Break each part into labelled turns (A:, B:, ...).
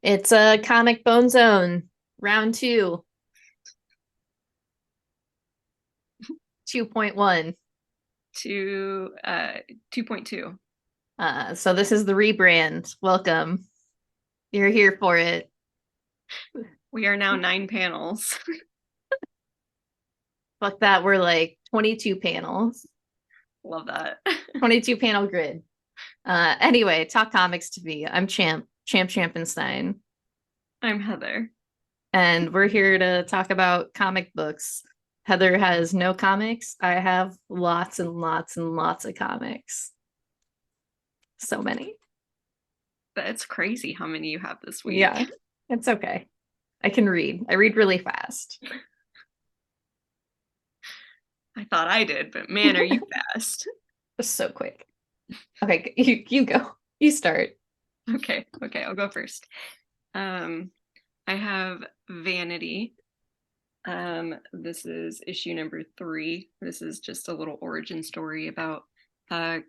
A: It's a comic bone zone, round two, 2.1.
B: To 2.2.
A: So this is the rebrand. Welcome. You're here for it.
B: We are now 9 panels.
A: Fuck that. We're like 22 panels,
B: Love that.
A: 22 panel grid. Anyway, talk comics to me. I'm Champ Champenstein,
B: I'm Heather.
A: and we're here to talk about comic books. Heather has no comics. I have lots and lots and lots of comics. So many.
B: That's crazy how many you have this
A: Yeah,
B: week.
A: it's okay. I can read. I read really fast.
B: I thought I did, but man, are you fast.
A: Just so quick. Okay, you go. You start.
B: Okay, I'll go first. Um, I have Vanity. This is issue number 3. This is just a little origin story about uh,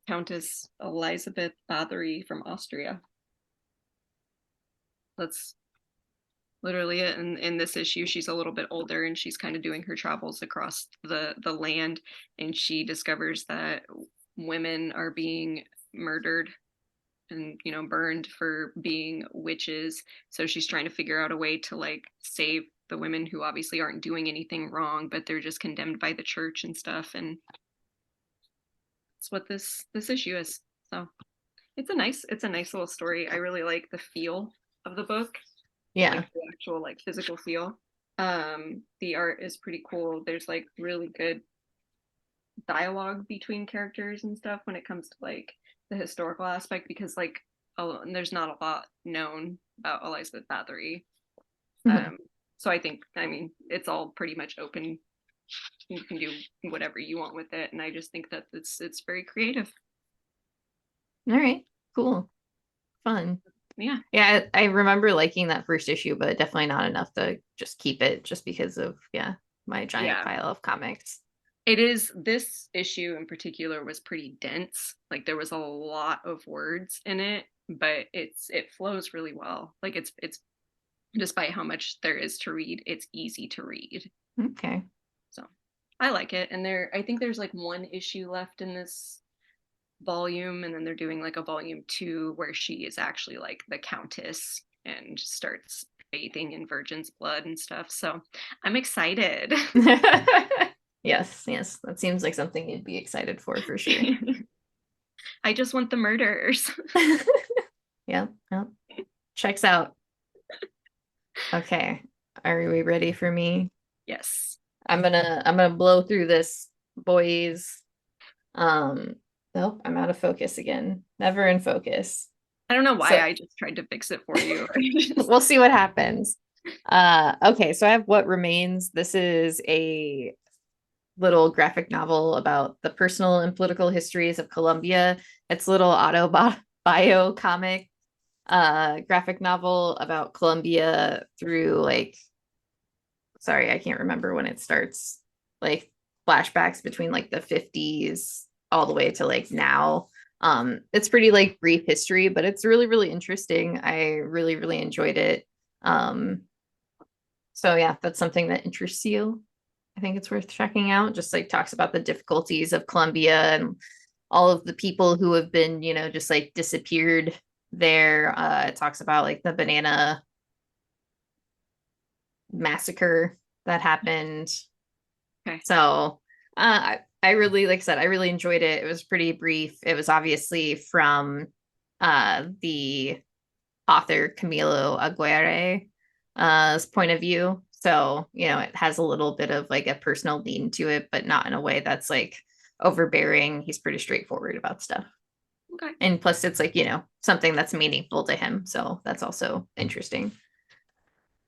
B: Countess Elizabeth Bathory from Austria. That's literally it. In this issue, she's a little bit older and she's kind of doing her travels across the land, and she discovers that women are being murdered and burned for being witches. So she's trying to figure out a way to like save the women who obviously aren't doing anything wrong, but they're just condemned by the church and stuff. And that's what this issue is. So it's a nice little story. I really like the feel of the book,
A: Yeah.
B: like the actual like physical feel. The art is pretty cool. There's like really good dialogue between characters and stuff when it comes to like the historical aspect, because like there's not a lot known about Elizabeth Bathory.
A: Mhm.
B: Um, so I mean it's all pretty much open. You can do whatever you want with it, and I just think that it's very creative.
A: All right. Cool. Fun.
B: Yeah,
A: Yeah, I remember liking that first issue, but definitely not enough to just keep it just because of, yeah, my giant
B: yeah.
A: pile of comics.
B: It is, this issue in particular was pretty dense. Like there was a lot of words in it, but it flows really well. Like it's despite how much there is to read, it's easy to read.
A: Okay.
B: So I like it. And I think there's like one issue left in this volume, and then they're doing like a volume 2 where she is actually like the countess and starts bathing in virgin's blood and stuff. So I'm excited.
A: Yes, yes. That seems like something you'd be excited for sure.
B: I just want the murders.
A: Yeah, yeah. Checks out. Okay. Are we ready for me?
B: Yes.
A: I'm gonna blow through this, boys. Um, nope, I'm out of focus again. Never in focus.
B: I don't know why
A: So
B: I just tried to fix it for you.
A: we'll see what happens. Okay, so I have What Remains. This is a little graphic novel about the personal and political histories of Colombia. It's a little bio comic graphic novel about Colombia through like, sorry, I can't remember when it starts, like flashbacks between like the 50s all the way to like now. It's pretty like brief history, but it's really, really interesting. I really, really enjoyed it. Um, so yeah, that's something that interests you. I think it's worth checking out. Just like talks about the difficulties of Colombia and all of the people who have been, just like disappeared there. It talks about like the banana massacre that happened.
B: Okay.
A: So I really, like I said, I really enjoyed it. It was pretty brief. It was obviously from the author Camilo Aguirre's point of view. So, it has a little bit of like a personal lean to it, but not in a way that's like overbearing. He's pretty straightforward about stuff.
B: Okay.
A: And plus, it's like, something that's meaningful to him. So that's also interesting.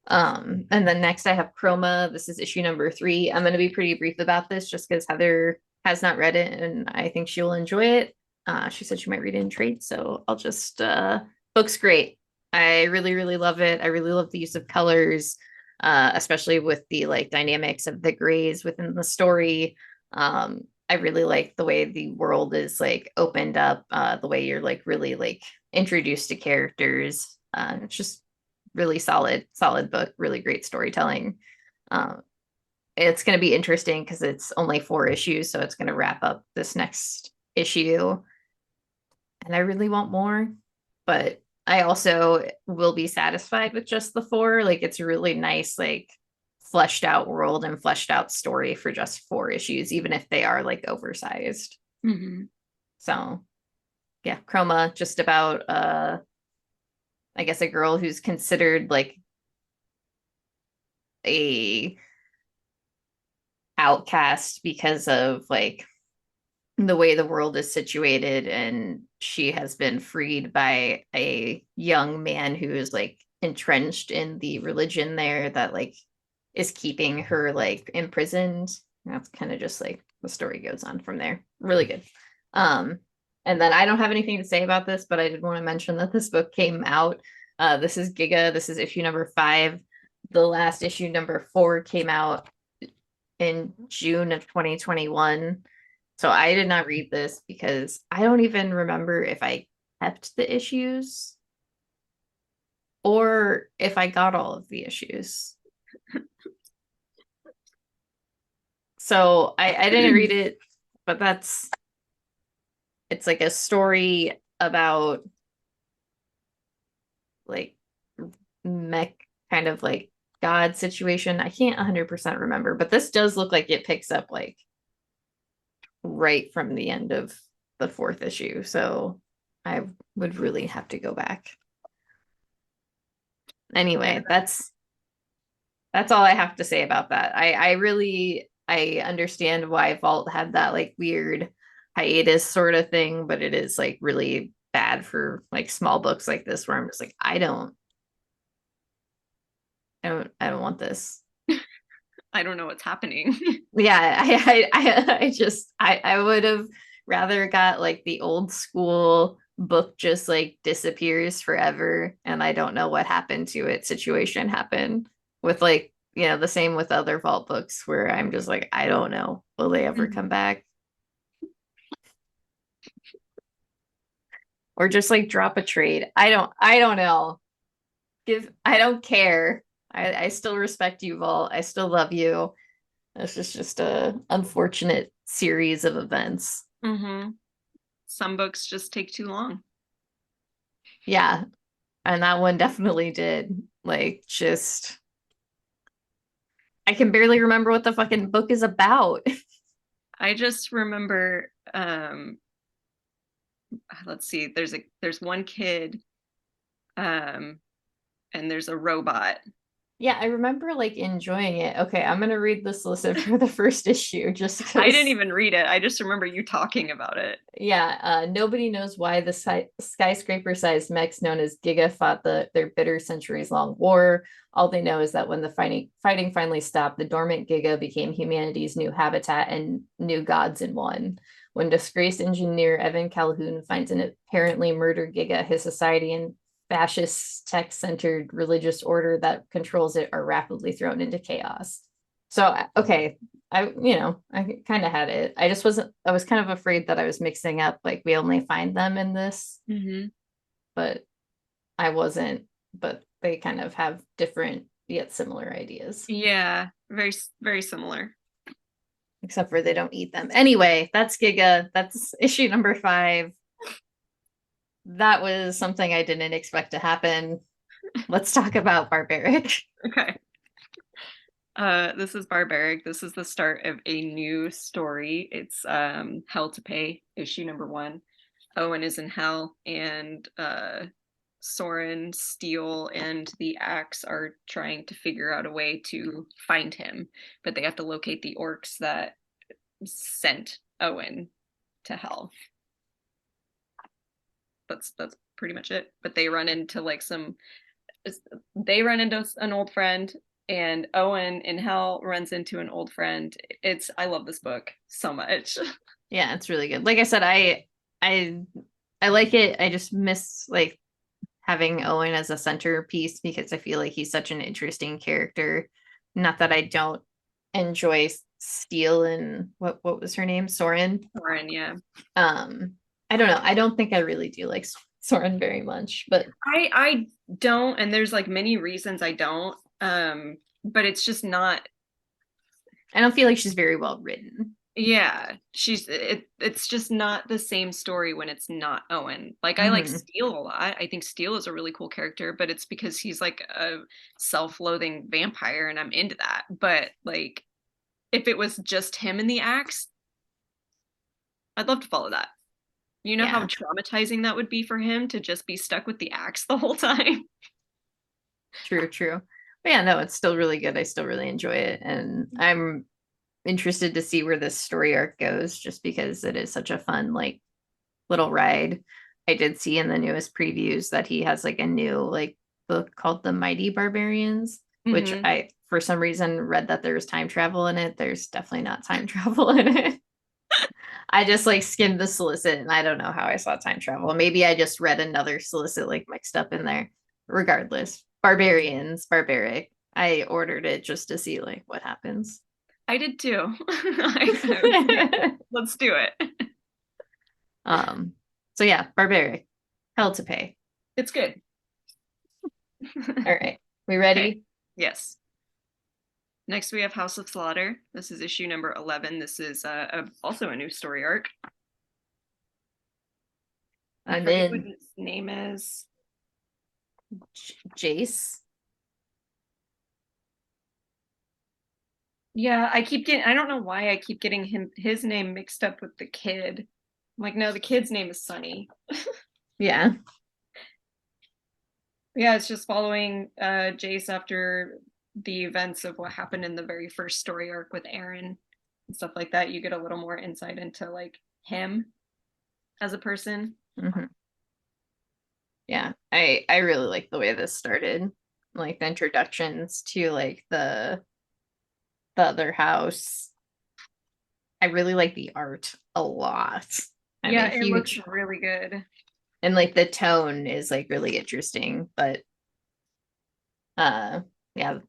A: And then next I have Kroma. This is issue number 3. I'm going to be pretty brief about this just because Heather has not read it and I think she'll enjoy it. She said she might read it in trade, so I'll just book's great. I really, really love it. I really love the use of colors, especially with the like dynamics of the grays within the story. I really like the way the world is like opened up, the way you're like really like introduced to characters. It's just really solid book, really great storytelling. Um, it's going to be interesting because it's only 4 issues, so it's going to wrap up this next issue. And I really want more, but I also will be satisfied with just the 4. Like it's a really nice, like fleshed out world and fleshed out story for just 4 issues, even if they are like oversized.
B: Mm-hmm.
A: So yeah, Kroma, just about I guess a girl who's considered like a outcast because of like the way the world is situated, and she has been freed by a young man who is like entrenched in the religion there that like is keeping her like imprisoned. That's kind of just like the story goes on from there. Really good. um and then I don't have anything to say about this, but I did want to mention that this book came out. This is Giga, this is issue number 5. The last issue, number 4, came out in June of 2021. So I did not read this because I don't even remember if I kept the issues or if I got all of the issues. So I didn't read it, but it's like a story about like mech kind of like God situation. I can't 100% remember, but this does look like it picks up like right from the end of the 4th issue. So I would really have to go back. Anyway, that's all I have to say about that. I really I understand why Vault had that like weird hiatus sort of thing, but it is like really bad for like small books like this where I'm just like, I don't want this.
B: I don't know what's happening.
A: Yeah, I just I would have rather got like the old school book just like disappears forever and I don't know what happened to it situation happen with like, the same with other vault books where I'm just like, I don't know, will they ever come back? Or just like drop a trade. I don't know. I don't care. I still respect you, Vault. I still love you. This is just a unfortunate series of events.
B: Mm-hmm. Some books just take too long.
A: Yeah, and that one definitely did. Like, just I can barely remember what the fucking book is about.
B: I just remember, let's see, there's one kid, um, and there's a robot.
A: Yeah, I remember like enjoying it. Okay, I'm gonna read this list for the first issue just
B: I didn't
A: because.
B: even read it. I just remember you talking about it.
A: Yeah, nobody knows why the skyscraper-sized mechs known as Giga fought their bitter centuries-long war. All they know is that when the fighting finally stopped, the dormant Giga became humanity's new habitat and new gods in one. When disgraced engineer Evan Calhoun finds an apparently murdered Giga, his society and fascist tech-centered religious order that controls it are rapidly thrown into chaos. So, okay, I kind of had it. I was kind of afraid that I was mixing up, like we only find them in this,
B: Mm-hmm.
A: but I wasn't. But they kind of have different yet similar ideas,
B: Yeah, very similar.
A: except for they don't eat them. Anyway, that's Giga. That's issue number 5. That was something I didn't expect to happen. Let's talk about Barbaric.
B: Okay. This is Barbaric. This is the start of a new story. It's Hell to Pay, issue number 1. Owen is in hell, and Soren, Steel, and the Axe are trying to figure out a way to find him, but they have to locate the orcs that sent Owen to hell. That's pretty much it. But they run into like they run into an old friend, and Owen in hell runs into an old friend. I love this book so much.
A: Yeah, it's really good. Like I said, I I like it. I just miss like having Owen as a centerpiece because I feel like he's such an interesting character. Not that I don't enjoy Steele and what was her name? Soren.
B: Soren, yeah.
A: I don't know. I don't think I really do like Soren very much, but
B: I don't, and there's like many reasons I don't. But it's just not.
A: I don't feel like she's very well written.
B: Yeah, it's just not the same story when it's not Owen. Like I like
A: Hmm.
B: Steele a lot. I think Steele is a really cool character, but it's because he's like a self-loathing vampire and I'm into that. But like if it was just him in the axe, I'd love to follow that. You know how
A: Yeah,
B: traumatizing that would be for him to just be stuck with the axe the whole time?
A: true, true. But yeah, no, it's still really good. I still really enjoy it. And I'm interested to see where this story arc goes, just because it is such a fun, like, little ride. I did see in the newest previews that he has like a new like book called The Mighty Barbarians, which
B: Hmm.
A: I for some reason read that there's time travel in it. There's definitely not time travel in it. I just like skimmed the solicit and I don't know how I saw time travel. Maybe I just read another solicit like mixed up in there. Regardless, barbarians, barbaric. I ordered it just to see like what happens.
B: I did too. I was like, let's do it.
A: um, so yeah, barbaric. Hell to pay.
B: It's good.
A: All right. We
B: Okay.
A: ready?
B: Yes. Next, we have House of Slaughter. This is issue number 11. This is also a new story arc. I
A: I'm
B: forget what
A: in.
B: its name is.
A: Jace.
B: Yeah, I don't know why I keep getting his name mixed up with the kid. I'm like, no, the kid's name is Sunny.
A: Yeah.
B: Yeah, it's just following Jace after the events of what happened in the very first story arc with Aaron and stuff like that. You get a little more insight into like him as a person.
A: Hmm. Yeah. I really like the way this started. Like the introductions to like the other house. I really like the art a lot. I'm
B: Yeah,
A: a
B: it looks
A: huge
B: really good.
A: and like the tone is like really interesting, but uh yeah,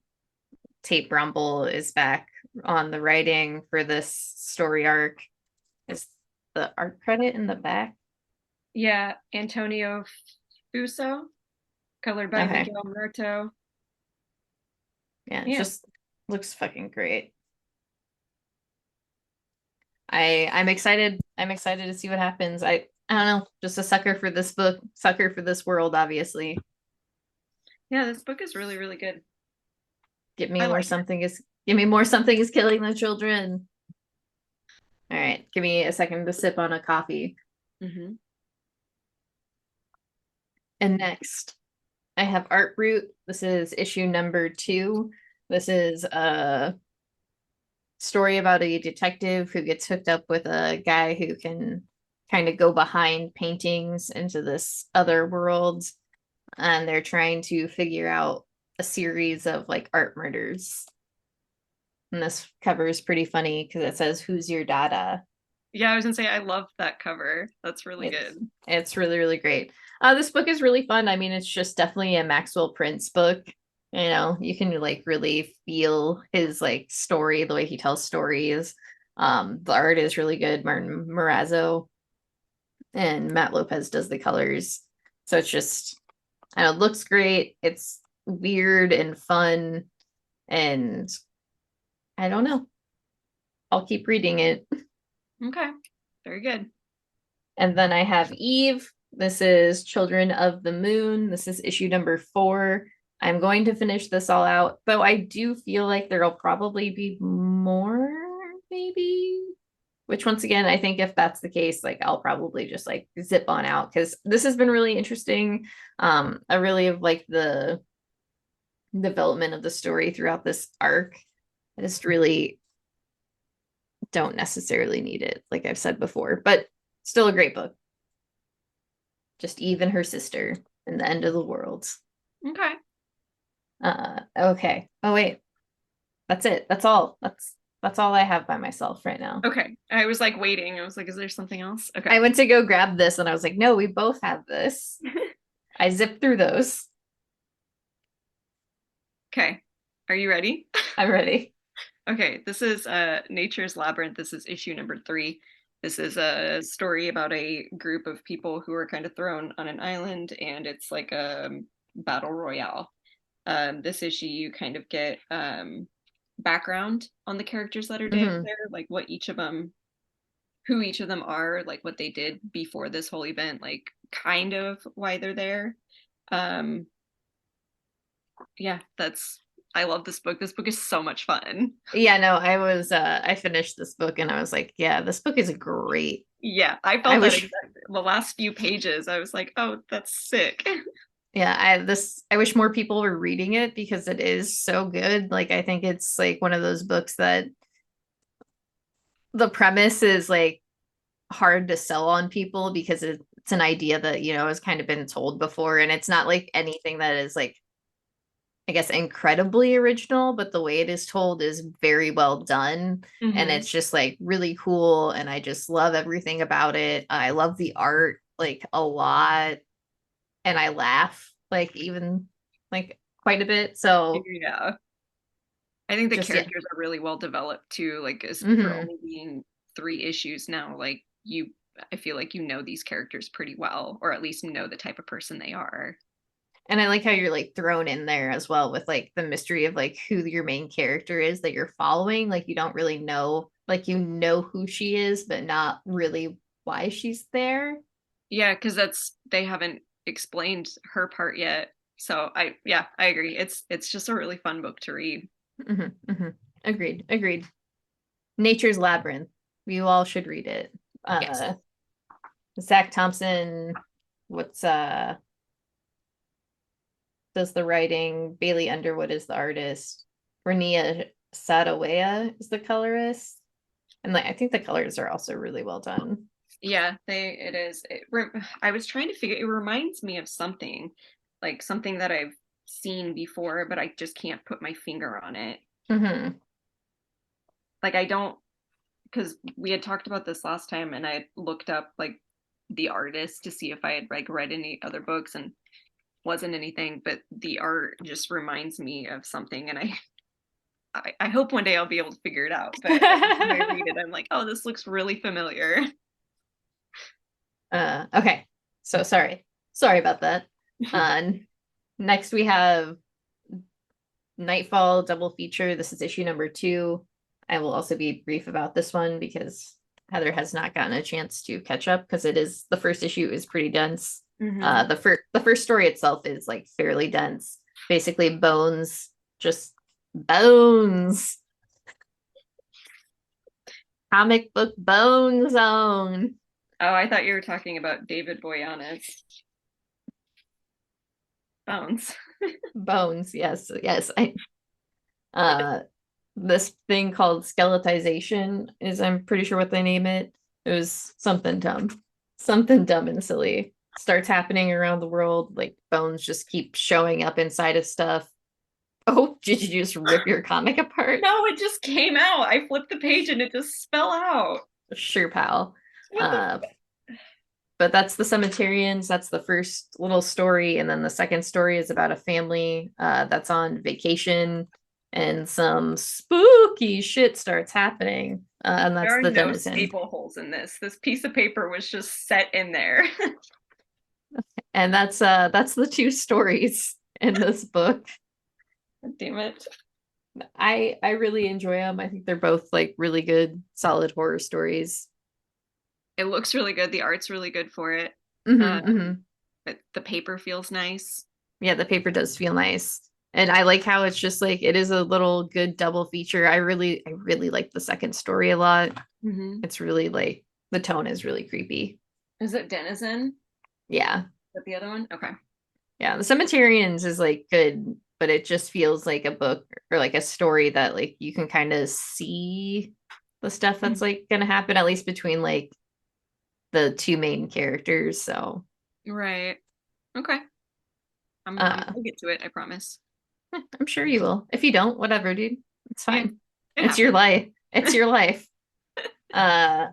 A: Tate Brumble is back on the writing for this story arc. Is the art credit in the back?
B: Yeah, Antonio Fuso, colored by
A: Okay.
B: Miguel Muerto.
A: Yeah, it
B: Yeah.
A: just looks fucking great. I'm excited. I'm excited to see what happens. I don't know, just a sucker for this book, sucker for this world, obviously.
B: Yeah, this book is really, really good.
A: I
B: I
A: More
B: like it.
A: something is give me more something is killing the children. All right, give me a second to sip on a coffee.
B: Hmm.
A: And next, I have Art Brute. This is issue number 2. This is a story about a detective who gets hooked up with a guy who can kind of go behind paintings into this other world, and they're trying to figure out a series of like art murders. And this cover is pretty funny because it says, "Who's your dada?"
B: Yeah, I was gonna say I love that cover. That's really
A: It's
B: good.
A: it's really really great. This book is really fun. I mean, it's just definitely a Maxwell Prince book. You know, you can like really feel his like story, the way he tells stories. The art is really good. Martin Morazzo and Matt Lopez does the colors. So it's just, I don't know, it looks great. It's weird and fun, and I don't know. I'll keep reading it.
B: Okay, very good.
A: And then I have Eve. This is Children of the Moon. This is issue number 4. I'm going to finish this all out, though I do feel like there'll probably be more, maybe. Which once again, I think if that's the case, like I'll probably just like zip on out because this has been really interesting. I really have like the development of the story throughout this arc. I just really don't necessarily need it, like I've said before, but still a great book. Just Eve and her sister and the end of the world.
B: Okay.
A: Okay. Oh wait, that's it. That's all I have by myself right now.
B: Okay. I was like waiting. I was like, is there something else? Okay.
A: I went to go grab this and I was like, no, we both have this. I zipped through those.
B: Okay. Are you ready?
A: I'm ready.
B: Okay. This is Nature's Labyrinth. This is issue number 3. This is a story about a group of people who are kind of thrown on an island, and it's like a battle royale. This issue, you kind of get background on the characters that are
A: Hmm.
B: there, like what each of them, who each of them are, like what they did before this whole event, like kind of why they're there. Um, yeah, that's I love this book. This book is so much fun.
A: Yeah, no, I finished this book and I was like, yeah, this book is great.
B: Yeah, I
A: I
B: felt that
A: wish
B: exactly. The last few pages, I was like, oh, that's sick.
A: Yeah, I wish more people were reading it because it is so good. Like I think it's like one of those books that the premise is like hard to sell on people because it's an idea that, has kind of been told before and it's not like anything that is like I guess incredibly original, but the way it is told is very well done and
B: Hmm.
A: it's just like really cool and I just love everything about it. I love the art like a lot and I laugh like even like quite a bit. So
B: Yeah. I think the
A: just yeah.
B: characters are really well developed too. Like as for
A: Hmm.
B: only being 3 issues now, like I feel like you know these characters pretty well, or at least know the type of person they are.
A: And I like how you're like thrown in there as well with like the mystery of like who your main character is that you're following. Like you don't really know, like you know who she is, but not really why she's there.
B: Yeah, because they haven't explained her part yet. So yeah, I agree. It's just a really fun book to read.
A: Hmm. Hmm. Agreed. Agreed. Nature's Labyrinth. You all should read it.
B: Yes.
A: Uh Zach Thompson, what's does the writing. Bailey Underwood is the artist. Renia Sadawaya is the colorist. And like I think the colors are also really well done.
B: Yeah, it is. I was trying to figure, it reminds me of something, like something that I've seen before, but I just can't put my finger on it.
A: Hmm.
B: Like I don't, because we had talked about this last time and I looked up like the artist to see if I had like read any other books and wasn't anything, but the art just reminds me of something and I hope one day I'll be able to figure it out. But every time I read it, I'm like, oh, this looks really familiar.
A: Okay. So sorry. Sorry about that. Uh, next we have Nightfall double feature. This is issue number 2. I will also be brief about this one because Heather has not gotten a chance to catch up because it is the first issue is pretty dense.
B: Hmm.
A: The first story itself is like fairly dense. Basically, bones, just bones. Comic book bone zone.
B: Oh, I thought you were talking about David Boyana's Bones.
A: Bones, yes, yes. Uh this thing called skeletization is I'm pretty sure what they name it. It was something dumb. Something dumb and silly. Starts happening around the world, like bones just keep showing up inside of stuff. Oh, did you just rip your comic apart?
B: No, it just came out. I flipped the page and it just fell out.
A: Sure, pal.
B: What the?
A: Uh, but that's the Cemeterians. That's the first little story, and then the second story is about a family that's on vacation, and some spooky shit starts happening, and
B: There
A: that's
B: are
A: the
B: no
A: Denizen.
B: staple holes in this. This piece of paper was just set in there.
A: And that's the two stories in this book.
B: Damn it.
A: I really enjoy them. I think they're both like really good, solid horror stories.
B: It looks really good. The art's really good for it.
A: Hmm. Hmm.
B: Um, but the paper feels nice.
A: Yeah, the paper does feel nice. And I like how it's just like it is a little good double feature. I really like the second story a lot.
B: Hmm.
A: It's really like the tone is really creepy.
B: Is it Denizen? Is
A: Yeah.
B: that the other one? Okay.
A: Yeah. The Cemeterians is like good, but it just feels like a book or like a story that like you can kind of see the stuff that's like gonna happen, at least between like the two main characters. So
B: Right. Okay.
A: uh
B: I'll get to it, I promise.
A: I'm sure you will. If you don't, whatever, dude. It's
B: Yeah,
A: fine.
B: it
A: It's your
B: happens.
A: life. It's your life.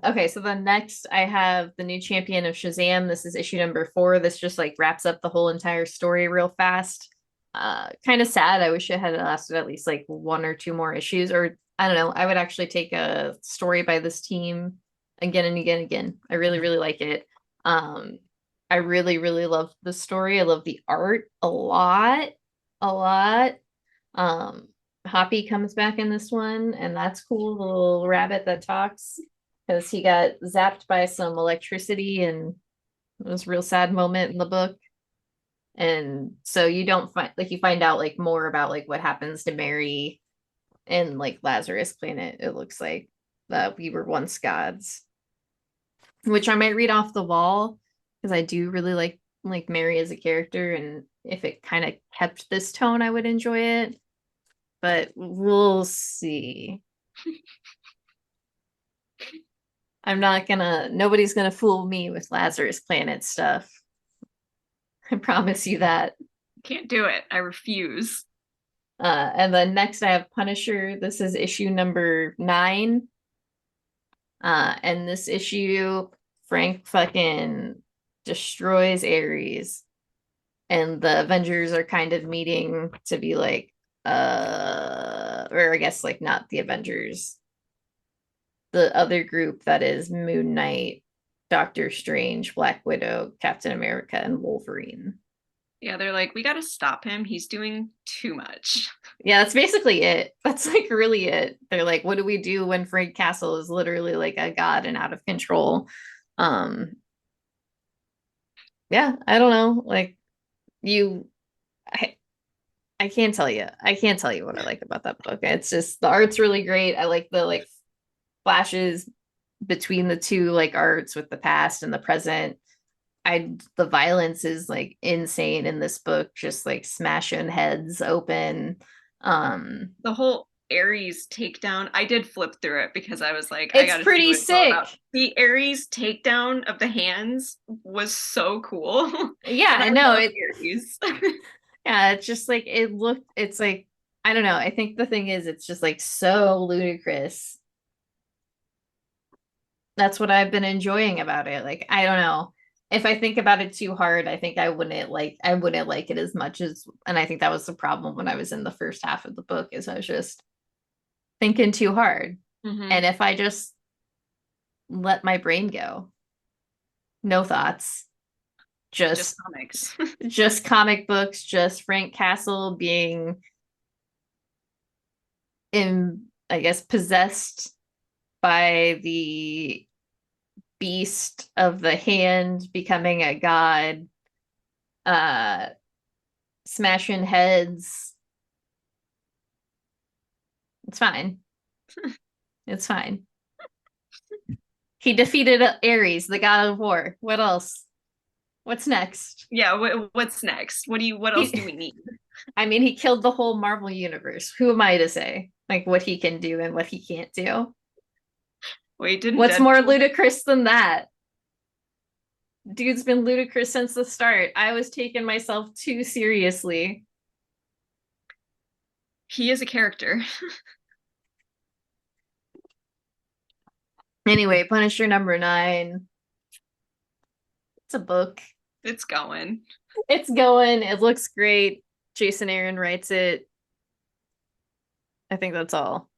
A: Okay, so the next I have the new champion of Shazam. This is issue number 4. This just like wraps up the whole entire story real fast. Kind of sad. I wish it had lasted at least like 1 or 2 more issues, or I don't know. I would actually take a story by this team again and again and again. I really, really like it. Um, I really, really love the story. I love the art a lot, a lot. Um, Hoppy comes back in this one, and that's cool. The little rabbit that talks because he got zapped by some electricity, and it was a real sad moment in the book. And so you don't find like you find out like more about like what happens to Mary and like Lazarus Planet. It looks like that we were once gods, which I might read off the wall because I do really like Mary as a character, and if it kind of kept this tone, I would enjoy it. But we'll see. Nobody's gonna fool me with Lazarus Planet stuff. I promise you that.
B: Can't do it. I refuse.
A: And then next I have Punisher. This is issue number 9. And this issue, Frank fucking destroys Ares. And the Avengers are kind of meeting to be like, or I guess like not the Avengers, the other group that is Moon Knight, Doctor Strange, Black Widow, Captain America, and Wolverine.
B: Yeah, they're like, we got to stop him. He's doing too much.
A: Yeah, that's basically it. That's like really it. They're like, what do we do when Frank Castle is literally like a god and out of control? Um, yeah, I don't know. Like you I, I can't tell you. I can't tell you what I like about that book. It's just the art's really great. I like the like flashes between the two like arts with the past and the present. The violence is like insane in this book, just like smashing heads open. Um
B: The whole Ares takedown, I did flip through it because I was like, I
A: it's
B: got to see
A: pretty
B: what it's all
A: sick.
B: about. The Ares takedown of the hands was so cool.
A: Yeah,
B: And I
A: I know
B: love
A: it.
B: Ares.
A: Yeah, it's just like it's like I don't know. I think the thing is it's just like so ludicrous. That's what I've been enjoying about it. Like, I don't know. If I think about it too hard, I think I wouldn't like it as much as, and I think that was the problem when I was in the first half of the book is I was just thinking too hard.
B: Hmm.
A: And if I just let my brain go, no thoughts,
B: Just
A: just
B: comics.
A: just comic books, just Frank Castle being in, I guess, possessed by the beast of the hand, becoming a god, uh smashing heads. It's fine. It's fine. He defeated Ares, the god of war. What else? What's next?
B: Yeah, what's next? What else do
A: He
B: we need?
A: I mean, he killed the whole Marvel universe. Who am I to say like what he can do and what he can't do?
B: Wait, didn't
A: What's more
B: Deadpool?
A: ludicrous than that? Dude's been ludicrous since the start. I was taking myself too seriously.
B: He is a character.
A: Anyway, Punisher number 9. It's a book.
B: It's going.
A: It's going. It looks great. Jason Aaron writes it. I think that's all.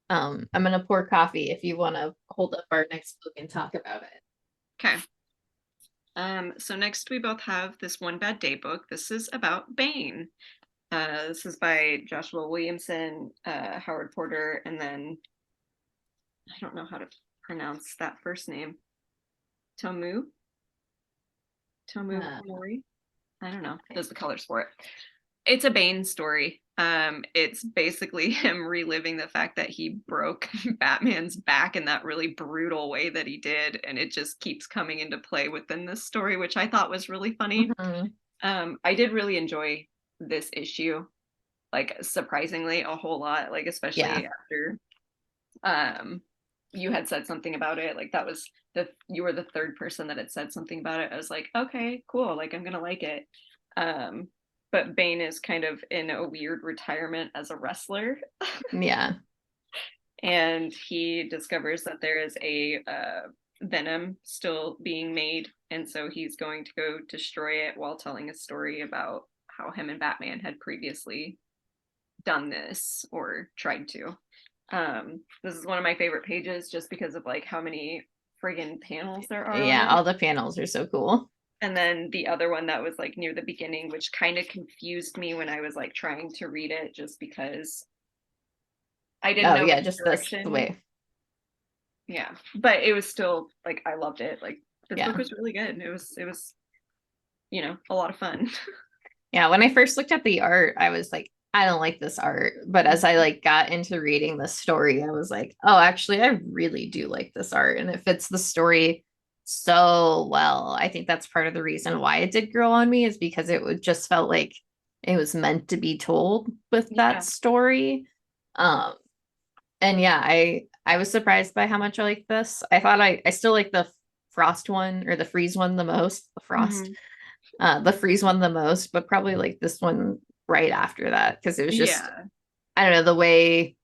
A: I'm gonna pour coffee if you want to hold up our next book and talk about it.
B: Okay. So next we both have this One Bad Day book. This is about Bane. This is by Joshua Williamson, Howard Porter, and then I don't know how to pronounce that first name. Tomu? Tomu
A: Uh,
B: Mori? I don't know. Does the colors for it. It's a Bane story. It's basically him reliving the fact that he broke Batman's back in that really brutal way that he did, and it just keeps coming into play within this story, which I thought was really funny.
A: mhm.
B: I did really enjoy this issue, like surprisingly a whole lot, like
A: Yeah,
B: especially after you had said something about it. Like that was you were the third person that had said something about it. I was like, okay, cool, like I'm gonna like it. Um, but Bane is kind of in a weird retirement as a wrestler,
A: yeah,
B: and he discovers that there is a venom still being made, and so he's going to go destroy it while telling a story about how him and Batman had previously done this or tried to. This is one of my favorite pages just because of like how many friggin' panels there are on
A: Yeah,
B: it.
A: all the panels are so cool.
B: And then the other one that was like near the beginning, which kind of confused me when I was like trying to read it just because I didn't
A: Oh
B: know
A: yeah,
B: which
A: just this the
B: direction.
A: way.
B: Yeah. But it was still like I loved it. Like this book
A: Yeah.
B: was really good. It was, a lot of fun.
A: Yeah, when I first looked at the art, I was like, I don't like this art. But as I like got into reading the story, I was like, oh, actually, I really do like this art. And it fits the story so well. I think that's part of the reason why it did grow on me is because it would just felt like it was meant to be told with that
B: Yeah.
A: story. Um, and yeah, I was surprised by how much I like this. I thought I still like the frost one or the freeze one the most.
B: Hmm.
A: The freeze one the most, but probably like this one right after that because it was just
B: Yeah.
A: I don't know the way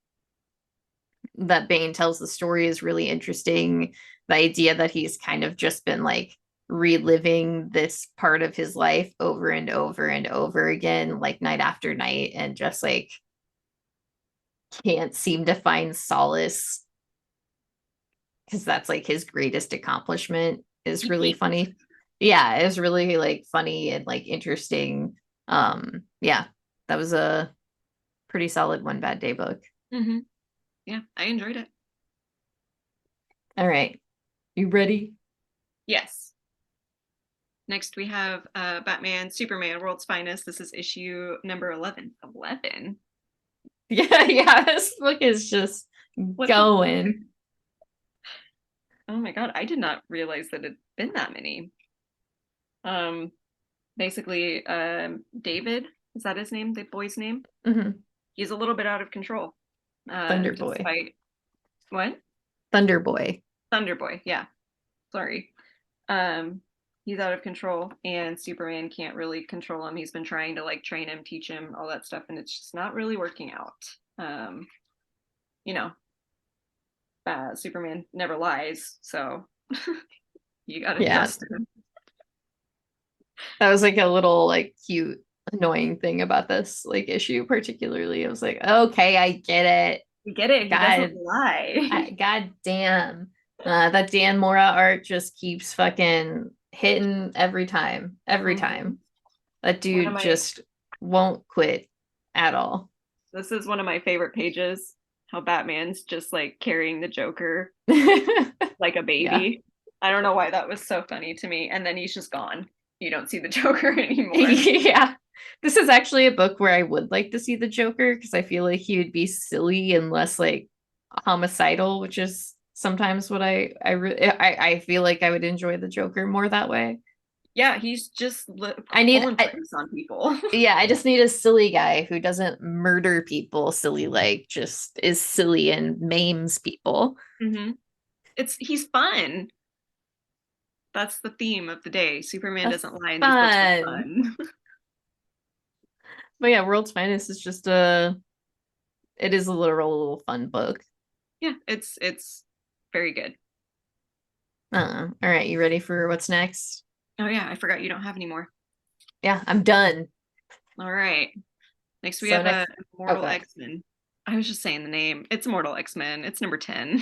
A: that Bane tells the story is really interesting. The idea that he's kind of just been like reliving this part of his life over and over and over again, like night after night, and just like can't seem to find solace because that's like his greatest accomplishment is
B: He
A: really
B: can't.
A: funny. Yeah, it was really like funny and like interesting. Yeah, that was a pretty solid One Bad Day book.
B: Hmm. Yeah, I enjoyed it.
A: All right, you ready?
B: Yes. Next we have Batman Superman World's Finest. This is issue number 11. 11?
A: Yeah, yeah, this book is just
B: What the
A: going.
B: Oh my god, I did not realize that it'd been that many. Um Basically, David, is that his name, the boy's name?
A: Mhm.
B: He's a little bit out of control.
A: Thunder Boy,
B: Despite what?
A: Thunder Boy.
B: Thunder Boy, yeah. Sorry. Um he's out of control and Superman can't really control him. He's been trying to like train him, teach him all that stuff, and it's just not really working out. Um, you know, Superman never lies, so you gotta
A: Yeah,
B: trust him.
A: that was like a little like cute, annoying thing about this like issue, particularly. I was like, okay, I get it.
B: You get it, he doesn't
A: God,
B: lie.
A: God damn. That Dan Mora art just keeps fucking hitting every time, every
B: Mhm.
A: time. That
B: One of
A: dude
B: my
A: just won't quit at all.
B: This is one of my favorite pages. How Batman's just like carrying the Joker like a
A: Yeah.
B: baby. I don't know why that was so funny to me. And then he's just gone. You don't see the Joker anymore.
A: Yeah. This is actually a book where I would like to see the Joker because I feel like he would be silly and less like homicidal, which is sometimes what I feel like I would enjoy the Joker more that way.
B: Yeah, he's just
A: I need
B: pulling pranks on people.
A: yeah, I just need a silly guy who doesn't murder people silly like just is silly and maims people.
B: Hmm. He's fun. That's the theme of the day. Superman
A: That's
B: doesn't lie, and these books are
A: fun.
B: fun.
A: But yeah, World's Finest is just a it is a literal little fun book.
B: Yeah, it's very good.
A: All right, you ready for what's next?
B: Oh yeah, I forgot you don't have any more.
A: Yeah, I'm done.
B: All right. Next we
A: So
B: have a
A: next, oh
B: Immortal
A: god.
B: X-Men. I was just saying the name. It's Immortal X-Men. It's number 10.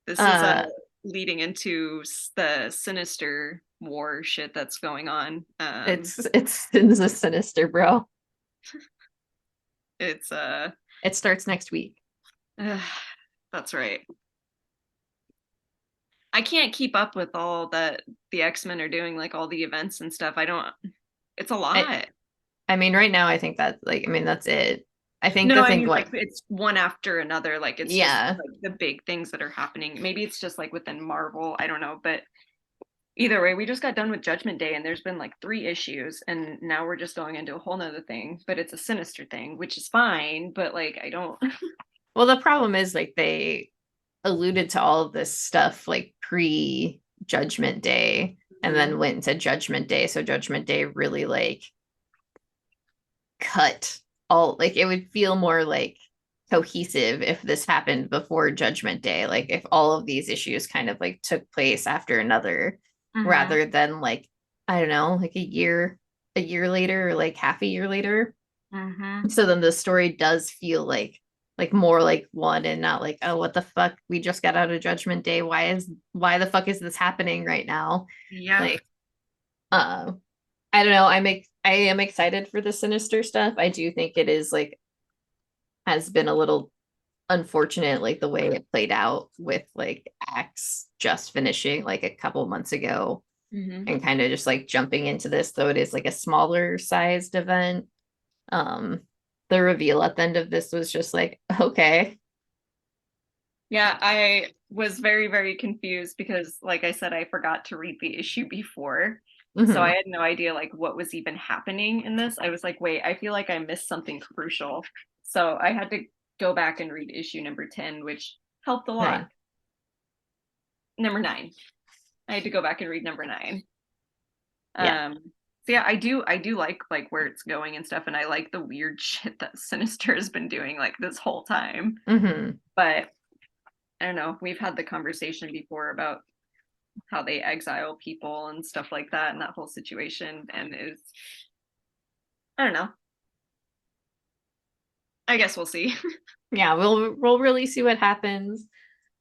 B: This is
A: Uh
B: leading into the Sinister War shit that's going on.
A: it's a sinister, bro.
B: It's
A: It starts next week.
B: uh, that's right. I can't keep up with all that the X-Men are doing, like all the events and stuff. I don't. It's a
A: I
B: lot.
A: I mean, right now I think that like I mean that's it. I think
B: No,
A: the
B: I
A: thing
B: mean like
A: what
B: it's one after another. Like it's just
A: yeah.
B: like the big things that are happening. Maybe it's just like within Marvel. I don't know, but either way, we just got done with Judgment Day, and there's been like 3 issues, and now we're just going into a whole nother thing. But it's a Sinister thing, which is fine. But like, I don't.
A: Well, the problem is like they alluded to all of this stuff like pre Judgment Day and then
B: Mhm.
A: went into Judgment Day. So Judgment Day really like cut all like it would feel more like cohesive if this happened before Judgment Day. Like if all of these issues kind of like took place after another
B: Mhm.
A: rather than like, I don't know, like a year later or like half a year later.
B: Mhm.
A: So then the story does feel like like more like one and not like, oh, what the fuck? We just got out of Judgment Day. Why the fuck is this happening right now?
B: Yeah.
A: Like, uh, I don't know. I am excited for the Sinister stuff. I do think it is like has been a little unfortunate, like the way it played out with like Axe just finishing like a couple months ago
B: Hmm.
A: and kind of just like jumping into this, though it is like a smaller sized event. Um, the reveal at the end of this was just like, okay.
B: Yeah, I was very, very confused because, like I said, I forgot to read the issue before. So I
A: Mhm.
B: had no idea like what was even happening in this. I was like, wait, I feel like I missed something crucial. So I had to go back and read issue number 10, which helped a lot.
A: Right.
B: Number 9. I had to go back and read number 9.
A: Yeah.
B: Um, so yeah, I do like where it's going and stuff, and I like the weird shit that Sinister has been doing like this whole time.
A: Hmm.
B: But I don't know, we've had the conversation before about how they exile people and stuff like that and that whole situation, and is I don't know. I guess we'll see.
A: Yeah, we'll really see what happens.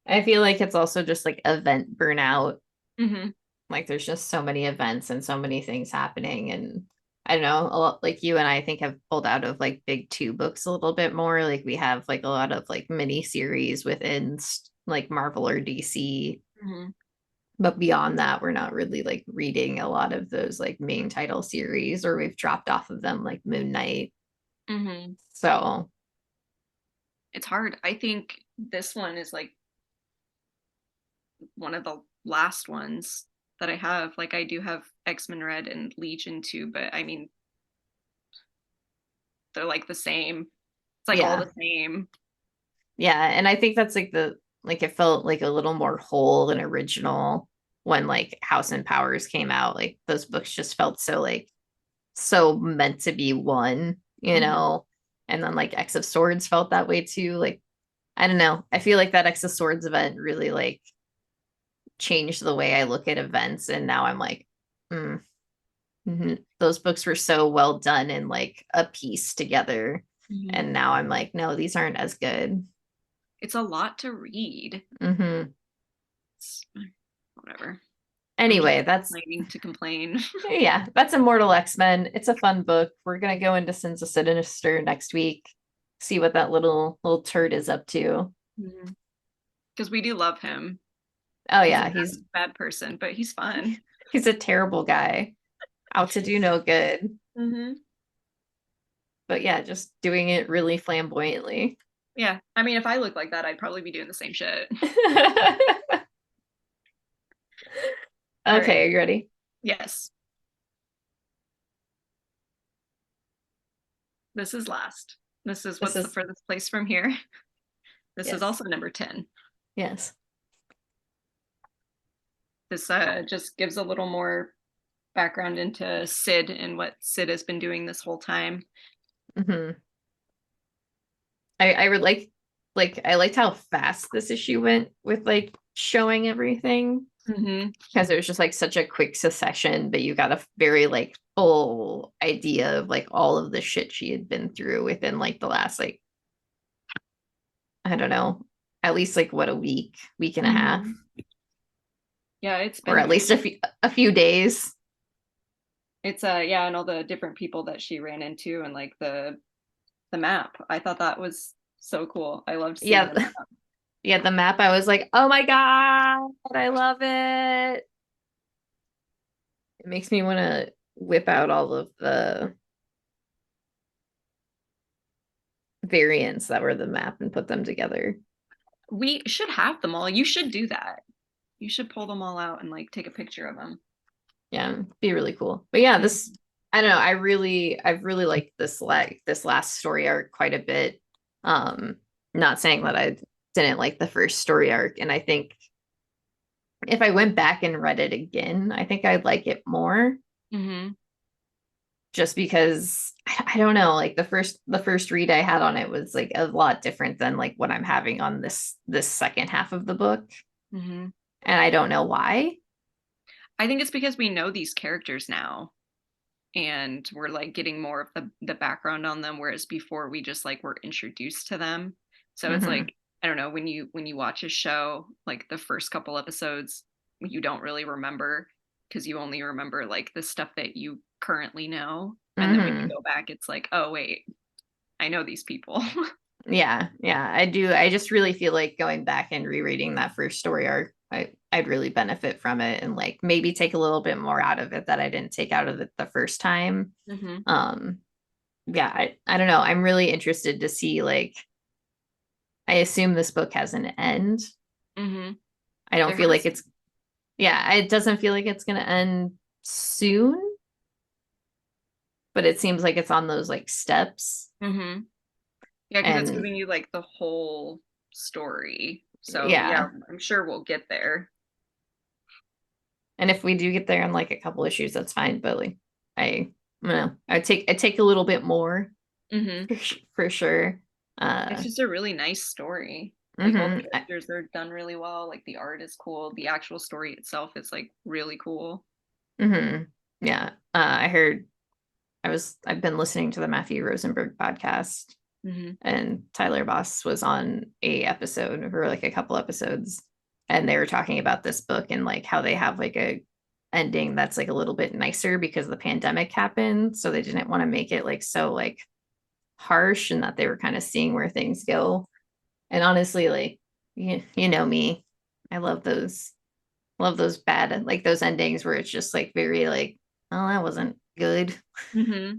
A: I feel like it's also just like event burnout.
B: Hmm.
A: Like there's just so many events and so many things happening. And I don't know, a lot like you and I think have pulled out of like big two books a little bit more. Like we have like a lot of like mini series within like Marvel or DC.
B: Hmm.
A: But beyond that, we're not really like reading a lot of those like main title series, or we've dropped off of them like Moon Knight.
B: Hmm.
A: So
B: It's hard. I think this one is like one of the last ones that I have. Like I do have X-Men Red and Legion too, but I mean they're like the same. It's like all
A: yeah.
B: the same.
A: Yeah. And I think that's like like it felt like a little more whole and original when like House and Powers came out. Like those books just felt so like so meant to be one, you
B: Hmm.
A: know? And then like X of Swords felt that way too. Like, I don't know. I feel like that X of Swords event really like changed the way I look at events. And now I'm like, mm, those books were so well done and like a piece together.
B: Hmm.
A: And now I'm like, no, these aren't as good.
B: It's a lot to read.
A: Hmm.
B: It's, whatever. I'm just
A: Anyway, that's
B: complaining to complain.
A: yeah, that's Immortal X-Men. It's a fun book. We're gonna go into Sins of Sinister next week, see what that little turd is up to.
B: Because we do love him.
A: Oh
B: He's a
A: yeah,
B: bad person, but he's fun.
A: he's a terrible guy, out to do no good.
B: Hmm.
A: But yeah, just doing it really flamboyantly.
B: Yeah. I mean, if I looked like that, I'd probably be doing the same shit. All right.
A: Okay, are you ready?
B: Yes. This is last. This is
A: This
B: what's the
A: is
B: furthest place from here. This is
A: yes,
B: also number 10.
A: yes.
B: This just gives a little more background into Sid and what Sid has been doing this whole time.
A: Hmm. I would like I liked how fast this issue went with like showing everything
B: Hmm.
A: because it was just like such a quick succession, but you got a very like full idea of like all of the shit she had been through within like the last like I don't know, at least like what a week and a half,
B: Hmm. Yeah, it's
A: or
B: been
A: at least a few days.
B: it's yeah, and all the different people that she ran into and like the map. I thought that was so cool. I loved seeing
A: Yeah,
B: the map.
A: yeah, the map. I was like, oh my god, I love it. It makes me want to whip out all of the variants that were the map and put them together.
B: We should have them all. You should do that. You should pull them all out and like take a picture of them.
A: Yeah, be really cool. But yeah, this
B: Mhm.
A: I don't know. I've really liked this last story arc quite a bit. Um, not saying that I didn't like the first story arc, and I think if I went back and read it again, I think I'd like it more.
B: Mhm.
A: Just because I don't know, like the first read I had on it was like a lot different than like what I'm having on this second half of the book,
B: Mhm.
A: and I don't know why.
B: I think it's because we know these characters now and we're like getting more of the background on them, whereas before we just like were introduced to them. So it's
A: Mm-hmm.
B: like, I don't know, when you watch a show, like the first couple episodes, you don't really remember because you only remember like the stuff that you currently know. And then when you
A: Mm-hmm.
B: go back, it's like, oh wait, I know these people.
A: Yeah, yeah, I do. I just really feel like going back and rereading that first story arc, I'd really benefit from it and like maybe take a little bit more out of it that I didn't take out of it the first time.
B: Hmm.
A: Um, yeah, I don't know. I'm really interested to see like I assume this book has an end.
B: Hmm.
A: I don't
B: There
A: feel like
B: has
A: it's yeah, it doesn't feel like it's gonna end soon, but it seems like it's on those like steps.
B: to. Hmm. Yeah, because it's
A: And
B: giving you like the whole story. So yeah,
A: yeah.
B: I'm sure we'll get there.
A: And if we do get there in like a couple issues, that's fine. But like I don't know. I take a little bit more
B: Hmm.
A: for sure.
B: It's just a really nice story. Like all the
A: Mhm,
B: characters are done really well. Like the art is cool. The actual story itself is like really cool.
A: mhm. Yeah. I heard I've been listening to the Matthew Rosenberg podcast
B: Hmm.
A: and Tyler Boss was on a episode or like a couple episodes and they were talking about this book and like how they have like a ending that's like a little bit nicer because the pandemic happened. So they didn't want to make it like so like harsh and that they were kind of seeing where things go. And honestly, like you know me, I love those bad like those endings where it's just like very like, oh, that wasn't good.
B: Hmm.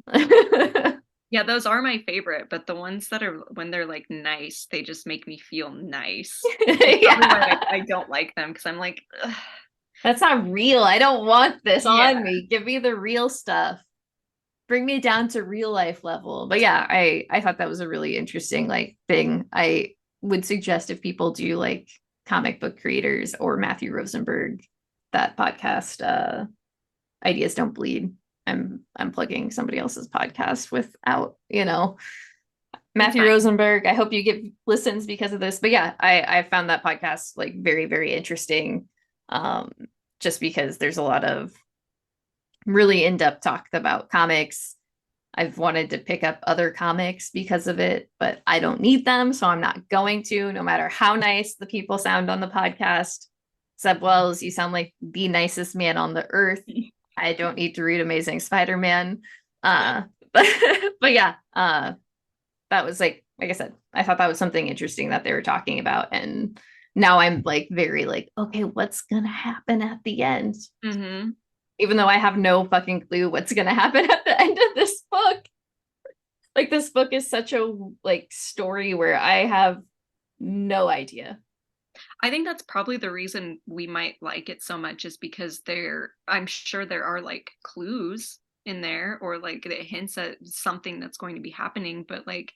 B: Yeah, those are my favorite, but the ones that are when they're like nice, they just make me feel nice. Which is probably why
A: Yeah.
B: I don't like them because I'm like, ugh,
A: That's not real. I don't want this on
B: yeah.
A: me. Give me the real stuff. Bring me down to real life level. But yeah, I thought that was a really interesting like thing. I would suggest if people do like comic book creators or Matthew Rosenberg, that podcast, Ideas Don't Bleed. I'm plugging somebody else's podcast without,
B: It's
A: Matthew
B: fine.
A: Rosenberg. I hope you get listens because of this. But yeah, I found that podcast like very, very interesting. Um, just because there's a lot of really in-depth talk about comics. I've wanted to pick up other comics because of it, but I don't need them, so I'm not going to, no matter how nice the people sound on the podcast. Seb Wells, you sound like the nicest man on the earth. I don't need to read Amazing Spider-Man. Uh, but yeah, that was like I said, I thought that was something interesting that they were talking about. And now I'm like very like, okay, what's gonna happen at the end?
B: Hmm.
A: Even though I have no fucking clue what's gonna happen at the end of this book. Like this book is such a like story where I have no idea.
B: I think that's probably the reason we might like it so much is because I'm sure there are like clues in there or like it hints at something that's going to be happening, but like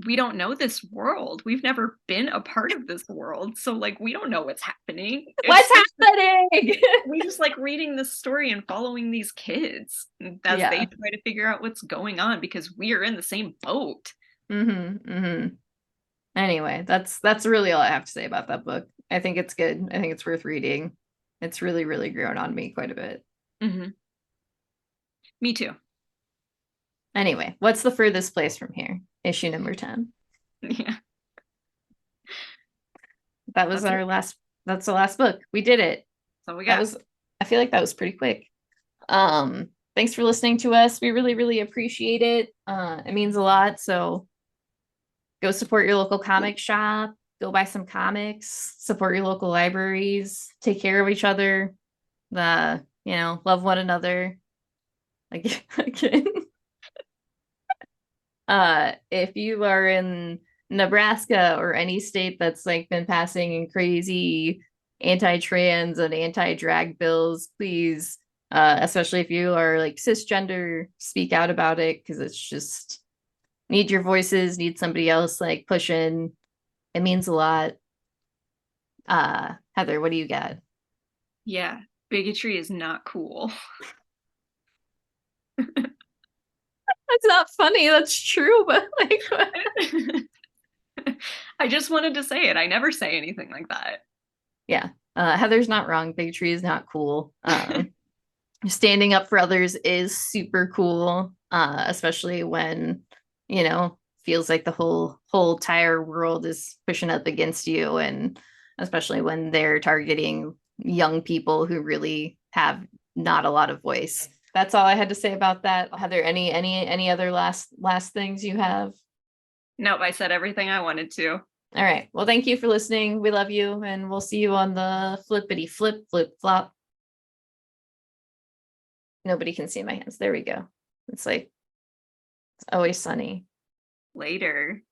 B: we don't know this world. We've never been a part of this world. So like we don't know what's happening.
A: What's happening?
B: We just like reading this story and following these kids as they
A: Yeah.
B: try to figure out what's going on because we are in the same boat.
A: Mm-hmm. Mm-hmm. Anyway, that's really all I have to say about that book. I think it's good. I think it's worth reading. It's really, really grown on me quite a bit.
B: Hmm. Me too.
A: Anyway, what's the furthest place from here? Issue number 10.
B: Yeah.
A: That was
B: That's it.
A: our last that's the last book. We did it.
B: That's all we
A: That
B: got.
A: was I feel like that was pretty quick. Thanks for listening to us. We really, really appreciate it. It means a lot. So go support your local comic shop, go buy some comics, support your local libraries, take care of each other, love one another. Like again. If you are in Nebraska or any state that's like been passing crazy anti-trans and anti-drag bills, please, especially if you are like cisgender, speak out about it because it's just need your voices, need somebody else like pushing. It means a lot. Heather, what do you got?
B: Yeah. Bigotry is not cool.
A: That's not funny. That's true, but like,
B: I just wanted to say it. I never say anything like that.
A: yeah. Heather's not wrong. Bigotry is not cool. Standing up for others is super cool, especially when, you know, feels like the whole entire world is pushing up against you, and especially when they're targeting young people who really have not a lot of voice. That's all I had to say about that. Heather, any other last things you have?
B: Nope, I said everything I wanted to.
A: All right. Well, thank you for listening. We love you, and we'll see you on the flippity flip flop. Nobody can see my hands. There we go. It's like it's always sunny.
B: Later.